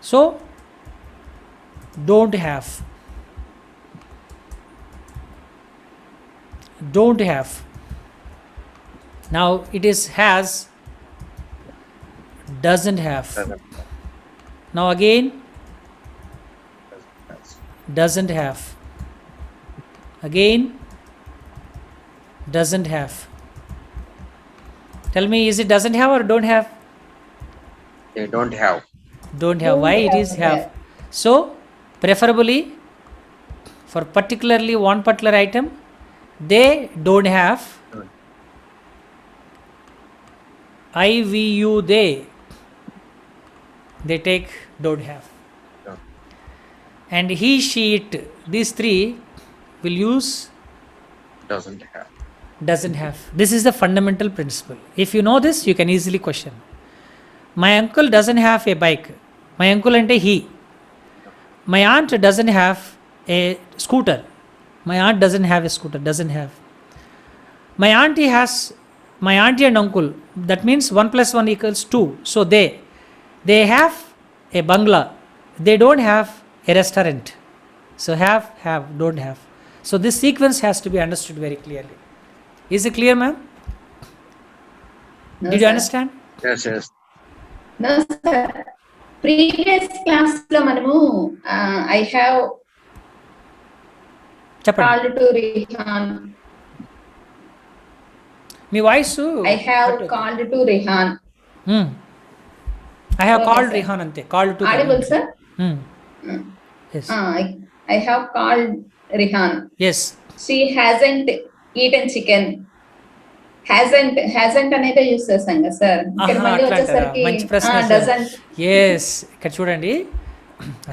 Speaker 1: So, don't have. Don't have. Now it is has, doesn't have. Now again, doesn't have. Again, doesn't have. Tell me, is it doesn't have or don't have?
Speaker 5: They don't have.
Speaker 1: Don't have. Why it is have? So preferably for particularly one particular item, they don't have. IVU they take don't have. And he, she, it, these three will use
Speaker 5: Doesn't have.
Speaker 1: doesn't have. This is the fundamental principle. If you know this, you can easily question. My uncle doesn't have a bike. My uncle ante he. My aunt doesn't have a scooter. My aunt doesn't have a scooter. Doesn't have. My auntie has. My auntie and uncle. That means 1 plus 1 equals 2. So they have a bungalow. They don't have a restaurant. So have, don't have. So this sequence has to be understood very clearly. Is it clear, ma'am?
Speaker 3: No,
Speaker 1: Did you
Speaker 3: sir.
Speaker 1: understand?
Speaker 2: Yes, yes.
Speaker 3: No, sir. Previous class లో మనము I have
Speaker 1: చెప్పండి.
Speaker 3: called to Rihan.
Speaker 1: Me voice
Speaker 3: I have called to Rihan.
Speaker 1: I have
Speaker 3: Okay,
Speaker 1: called
Speaker 3: sir.
Speaker 1: Rihan అంతే. Called to
Speaker 3: Audible, sir?
Speaker 1: Yes.
Speaker 3: I have called Rihan.
Speaker 1: Yes.
Speaker 3: She hasn't eaten chicken. hasn't అనేది use చేస్తాం కదా sir. ఇక్కడ
Speaker 1: ఆహా,
Speaker 3: మళ్ళీ
Speaker 1: అట్లా అంటారా?
Speaker 3: వచ్చేసరికి
Speaker 1: మంచి ప్రశ్న
Speaker 3: doesn't.
Speaker 1: ఎస్, ఇక్కడ చూడండి,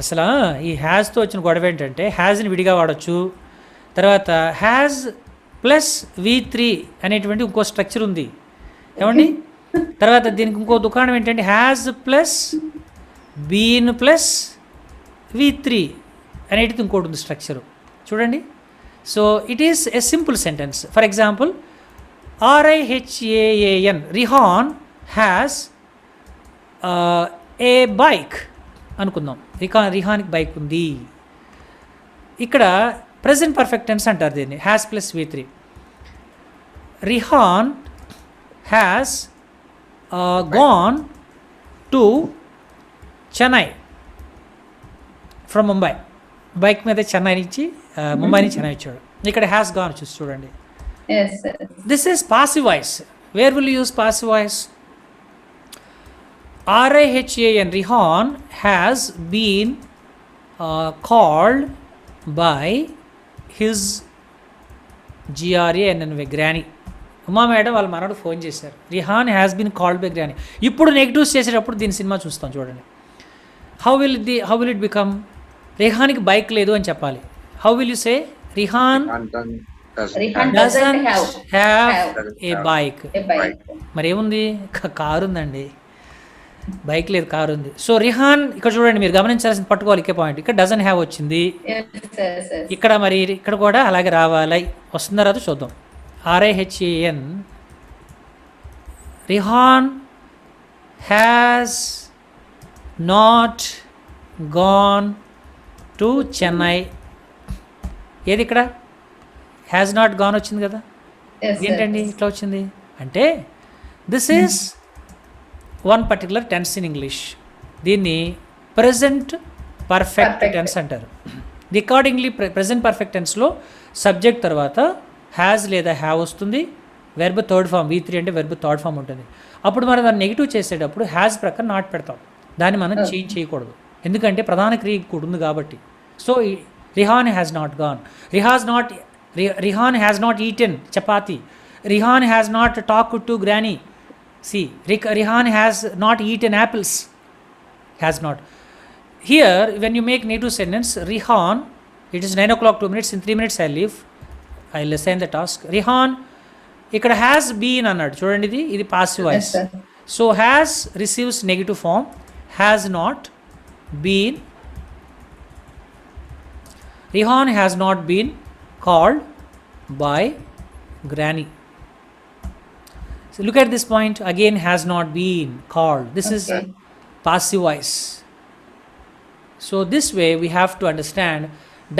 Speaker 1: అసలు ఈ హ్యాజ్తో వచ్చిన గొడవ ఏంటంటే హ్యాజ్ని విడిగా వాడచ్చు, తర్వాత హ్యాజ్ ప్లస్ V3 అనేటువంటి ఇంకో స్ట్రక్చర్ ఉంది ఏమండి. తర్వాత దీనికి ఇంకో దుకాణం ఏంటంటే has plus been plus V3 అనేటిది ఇంకోటి ఉంది స్ట్రక్చరు చూడండి. So it is a simple sentence. For example RIHAAN, Rihan has A bike అనుకుందాం. రిహాన్కి బైక్ ఉంది. ఇక్కడ ప్రెజెంట్ పర్ఫెక్ట్ టెన్స్ అంటారు దీన్ని, has plus V3. Rehan has gone to Chennai from Mumbai. Bike మీద చెన్నై నుంచి ముంబై నుంచి చెన్నై వచ్చాడు. ఇక్కడ హ్యాస్ గాన్ చూసి చూడండి.
Speaker 3: Yes, sir.
Speaker 1: This is passive voice. Where will you use passive voice? RIHAN, Rihan has been called by his GRANNY, granny. Uma madam వాళ్ళ మనడు phone చేశారు. Rihan has been called by granny. ఇప్పుడు నెగిటివ్స్ చేసేటప్పుడు దీని cinema చూస్తాం చూడండి. How will it become? రిహాన్కి bike లేదు అని చెప్పాలి. How will you say? Rihan
Speaker 3: Rihan
Speaker 1: doesn't have a bike.
Speaker 3: a bike.
Speaker 1: మరి ఏముంది? కారు ఉందండి, బైక్ లేదు, కారు ఉంది. సో రిహాన్ ఇక్కడ చూడండి, మీరు గమనించాల్సిన పట్టుకోవాలి ఇకే పాయింట్. ఇక్కడ డజన్ హ్యావ్ వచ్చింది,
Speaker 3: Yes, yes, yes.
Speaker 1: ఇక్కడ మరి ఇక్కడ కూడా అలాగే రావాలి. వస్తుందో రాదో చూద్దాం. RIHAN, Rehan has not gone to Chennai. ఏది ఇక్కడ? హ్యాస్ నాట్ గాన్ వచ్చింది కదా.
Speaker 3: Yes, sir.
Speaker 1: ఏంటండి ఇట్లా వచ్చింది అంటే this is one particular tense in English. దీన్ని ప్రెజెంట్ పర్ఫెక్ట్
Speaker 3: Perfect.
Speaker 1: టెన్స్ అంటారు. అకార్డింగ్లీ ప్రెజెంట్ పర్ఫెక్ట్ టెన్స్లో సబ్జెక్ట్ తర్వాత హ్యాజ్ లేదా హ్యావ్ వస్తుంది. వెర్బ్ థర్డ్ ఫామ్ V3 అంటే వెర్బ్ థర్డ్ ఫామ్ ఉంటుంది. అప్పుడు మనం దాన్ని నెగిటివ్ చేసేటప్పుడు హ్యాజ్ ప్రక్కన నాట్ పెడతాం. దాన్ని మనం చేంజ్ చేయకూడదు, ఎందుకంటే ప్రధాన క్రియ కూడా ఉంది కాబట్టి. So Rehan has not gone, Rihan has not eaten chapati. Rihan has not talked to granny. See, Rihan has not eaten apples. Has not. Here, when you make negative sentence, Rihan, it is 9 o'clock 2 minutes. In 3 minutes, I leave. I'll assign the task. Rihan, ఇక్కడ has been అన్నాడు చూడండి, ఇది passive voice.
Speaker 3: Yes, sir.
Speaker 1: So has receives negative form, has not been. Rihan has not been called by granny. So look at this point again, has not been called. This is
Speaker 3: Okay.
Speaker 1: passive voice. So this way we have to understand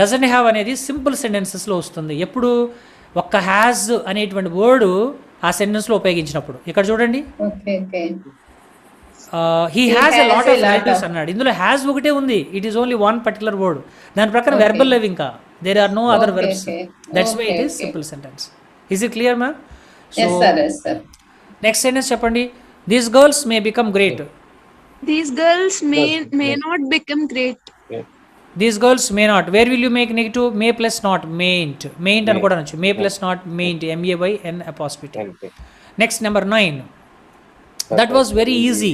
Speaker 1: doesn't have అనేది simple సెంటెన్సెస్లో వస్తుంది. ఎప్పుడు ఒక్క has అనేటువంటి word ఆ సెంటెన్స్లో ఉపయోగించినప్పుడు. ఇక్కడ చూడండి,
Speaker 3: Okay, okay.
Speaker 1: He
Speaker 3: He
Speaker 1: has a
Speaker 3: has
Speaker 1: lot
Speaker 3: a
Speaker 1: of
Speaker 3: lot
Speaker 1: relatives
Speaker 3: of-
Speaker 1: అన్నాడు. ఇందులో హ్యాస్ ఒకటే ఉంది. It is only one particular word. దాని ప్రకారం
Speaker 3: Okay.
Speaker 1: వెర్బల్ లేవు, ఇంకా there are no other
Speaker 3: Okay,
Speaker 1: verbs.
Speaker 3: okay.
Speaker 1: That's why it
Speaker 3: Okay,
Speaker 1: is
Speaker 3: okay.
Speaker 1: Simple sentence. Is it clear ma'am?
Speaker 3: Yes, sir. Yes, sir.
Speaker 1: Next sentence చెప్పండి. These girls may become great.
Speaker 4: These girls may not become great.
Speaker 1: These girls may not. Where will you make negative? May plus not, mayn't. Mayn't అని కూడా అనొచ్చు. May plus not, mayn't, MAYN apostrophe. Next number 9. That was very easy.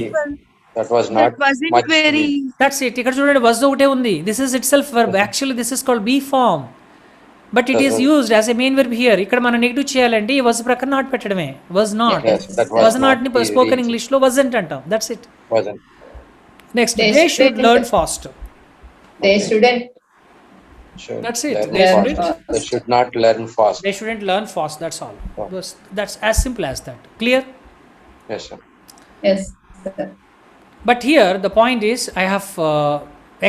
Speaker 2: That was not
Speaker 4: That wasn't
Speaker 2: much
Speaker 4: very.
Speaker 1: That's it. ఇక్కడ చూడండి, was ఒకటే ఉంది. This is itself verb. Actually this is called be form, but it is used as a main verb here. ఇక్కడ మనం negative చేయాలంటే ఈ was ప్రక్కన not పెట్టడమే. Was not.
Speaker 2: Yes, that was
Speaker 1: was not ని
Speaker 2: not
Speaker 1: spoken
Speaker 2: easy.
Speaker 1: ఇంగ్లీష్లో wasn't అంటాం. That's it.
Speaker 2: wasn't.
Speaker 1: Next,
Speaker 3: They
Speaker 1: they should
Speaker 3: shouldn't.
Speaker 1: Learn fast.
Speaker 3: They shouldn't.
Speaker 2: Should
Speaker 1: That's it.
Speaker 2: learn
Speaker 1: They
Speaker 2: fast.
Speaker 1: shouldn't.
Speaker 2: They should not learn fast.
Speaker 1: They shouldn't learn fast. That's all.
Speaker 2: Oh.
Speaker 1: That's as simple as that. Clear?
Speaker 2: Yes, sir.
Speaker 3: Yes, sir.
Speaker 1: But here the point is, I have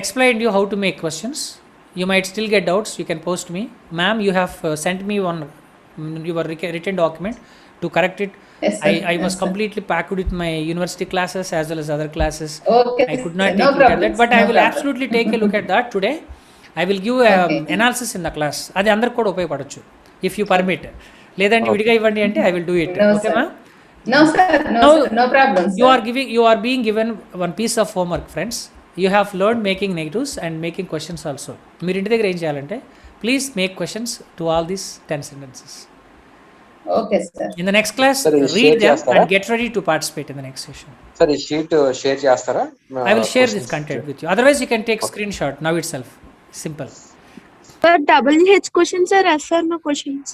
Speaker 1: explained you how to make questions. You might still get doubts. You can post me, ma'am. You have sent me one your written document to correct it.
Speaker 3: Yes, sir.
Speaker 1: I
Speaker 3: Yes,
Speaker 1: was
Speaker 3: sir.
Speaker 1: completely packed with my university classes as well as other classes.
Speaker 3: Okay,
Speaker 1: I could
Speaker 3: sir.
Speaker 1: not take
Speaker 3: No
Speaker 1: a look at
Speaker 3: problem.
Speaker 1: that, but I
Speaker 3: No
Speaker 1: will
Speaker 3: problem.
Speaker 1: absolutely take a look at that today. I will give
Speaker 3: Okay.
Speaker 1: analysis in the class. అది అందరికి కూడా ఉపయోగపడచ్చు if you permit. లేదంటే విడిగా ఇవ్వండి అంటే I will do it.
Speaker 3: No,
Speaker 1: okay
Speaker 3: sir.
Speaker 1: మా?
Speaker 3: No, sir. No,
Speaker 1: Now,
Speaker 3: sir. No problem, sir.
Speaker 1: you are being given one piece of homework, friends. You have learned making negatives and making questions also. మీరు ఇంటి దగ్గర ఏం చేయాలంటే please make questions to all these 10 sentences.
Speaker 3: Okay, sir.
Speaker 1: In the next class,
Speaker 2: Sir, is
Speaker 1: read
Speaker 2: share
Speaker 1: them
Speaker 2: చేస్తారా?
Speaker 1: and get ready to participate in the next session.
Speaker 2: Sir ఈ sheet share చేస్తారా?
Speaker 1: I will share this
Speaker 2: Questions.
Speaker 1: content with you. Otherwise, you can take screenshot now itself. Simple.
Speaker 4: Sir, WH questions or yes or no questions?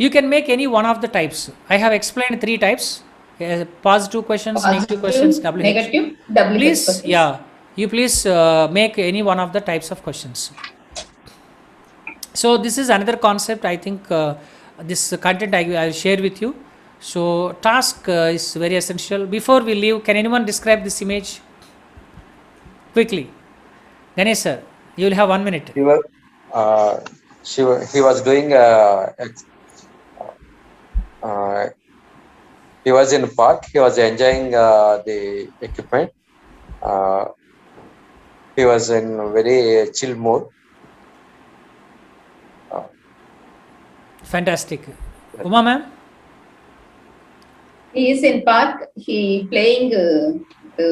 Speaker 1: You can make any one of the types. I have explained 3 types: positive questions, negative questions, WH.
Speaker 3: Negative, WH
Speaker 1: Please,
Speaker 3: questions.
Speaker 1: yeah, you please make any one of the types of questions. So this is another concept. I think this content I will share with you. So task is very essential. Before we leave, can anyone describe this image quickly? Ganesh sir, you will have 1 minute.
Speaker 2: He was doing he was in park. He was enjoying the equipment. He was in very chill mood.
Speaker 1: Fantastic. Uma ma'am?
Speaker 3: He is in park. He playing the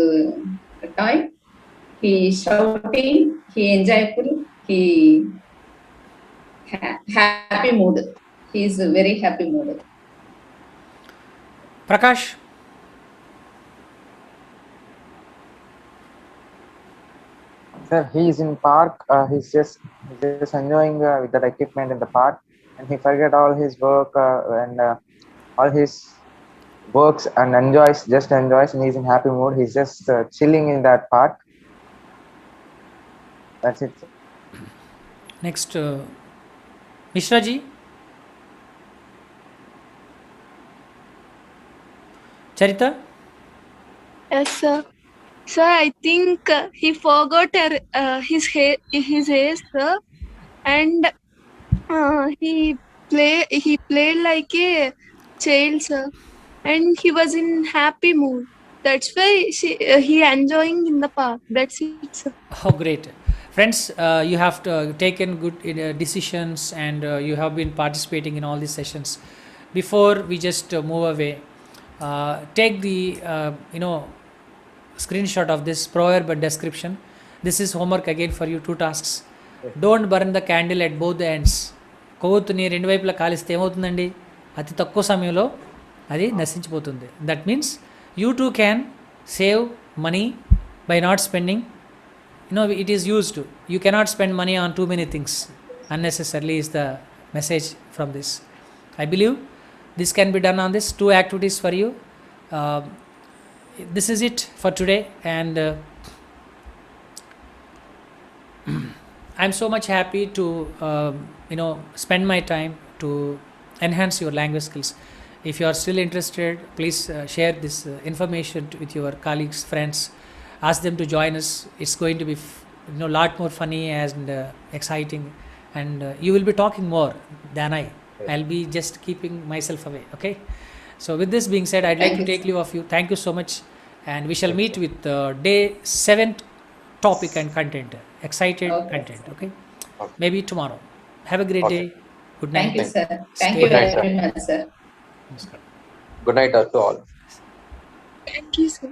Speaker 3: toy. He shouting. He enjoyful. He happy mood. He is a very happy mood.
Speaker 1: Prakash?
Speaker 5: Sir, he is in park. He's just enjoying with that equipment in the park, and he forget all his work and all his works and just enjoys, and he's in happy mood. He's just chilling in that park. That's it.
Speaker 1: Next, Mishra ji? Charita?
Speaker 4: Yes, sir. Sir, I think he forgot his hair, sir, and he played like a child, sir, and he was in happy mood. That's why he enjoying in the park. That's it, sir.
Speaker 1: Oh, great. Friends, you have taken good decisions and you have been participating in all these sessions. Before we just move away, take the screenshot of this proverb and description. This is homework again for you, 2 tasks. Don't burn the candle at both the ends. కొవ్వొత్తుని 2 వైపులా కాలిస్తే ఏమవుతుందండి? అతి తక్కువ సమయంలో అది నశించిపోతుంది. That means you too can save money by not spending. It is used. You cannot spend money on too many things unnecessarily is the message from this. I believe this can be done on this 2 activities for you. This is it for today, and I'm so much happy to spend my time to enhance your language skills. If you are still interested, please share this information with your colleagues, friends. Ask them to join us. It's going to be lot more funny and exciting, and you will be talking more than I'll be just keeping myself away. Okay, so with this being said, I'd like to take leave of you. Thank you so much, and we shall meet with day 7th topic and content, excited content. Okay, maybe tomorrow. Have a great day. Good night.
Speaker 3: Thank you, sir. Thank
Speaker 1: Stay
Speaker 3: you
Speaker 2: night,
Speaker 3: very much, sir.
Speaker 2: Good night to all.
Speaker 4: Thank you, sir.